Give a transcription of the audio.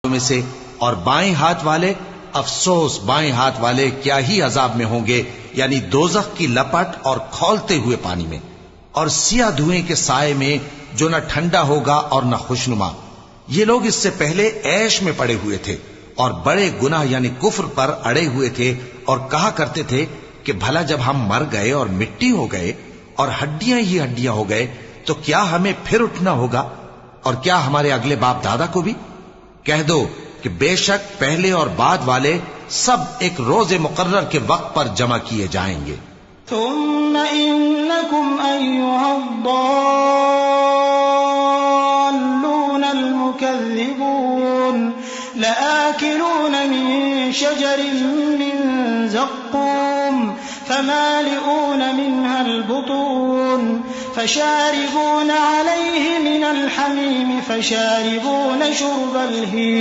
میں سے، اور بائیں ہاتھ والے افسوس بائیں ہاتھ والے کیا ہی عذاب میں ہوں گے، یعنی دوزخ کی لپٹ اور کھولتے ہوئے پانی میں، اور سیاہ دھوئیں کے سائے میں جو نہ ٹھنڈا ہوگا اور نہ خوشنما۔ یہ لوگ اس سے پہلے عیش میں پڑے ہوئے تھے اور بڑے گناہ یعنی کفر پر اڑے ہوئے تھے، اور کہا کرتے تھے کہ بھلا جب ہم مر گئے اور مٹی ہو گئے اور ہڈیاں ہی ہڈیاں ہو گئے تو کیا ہمیں پھر اٹھنا ہوگا، اور کیا ہمارے اگلے باپ دادا کو بھی؟ کہہ دو کہ بے شک پہلے اور بعد والے سب ایک روز مقرر کے وقت پر جمع کیے جائیں گے۔ ثم إنكم أيها الضالون المكذبون لآكلون من شجر من زقوم فمالئون منها البطون فشاربون عليه من الحميم فشاربون شرب الهيم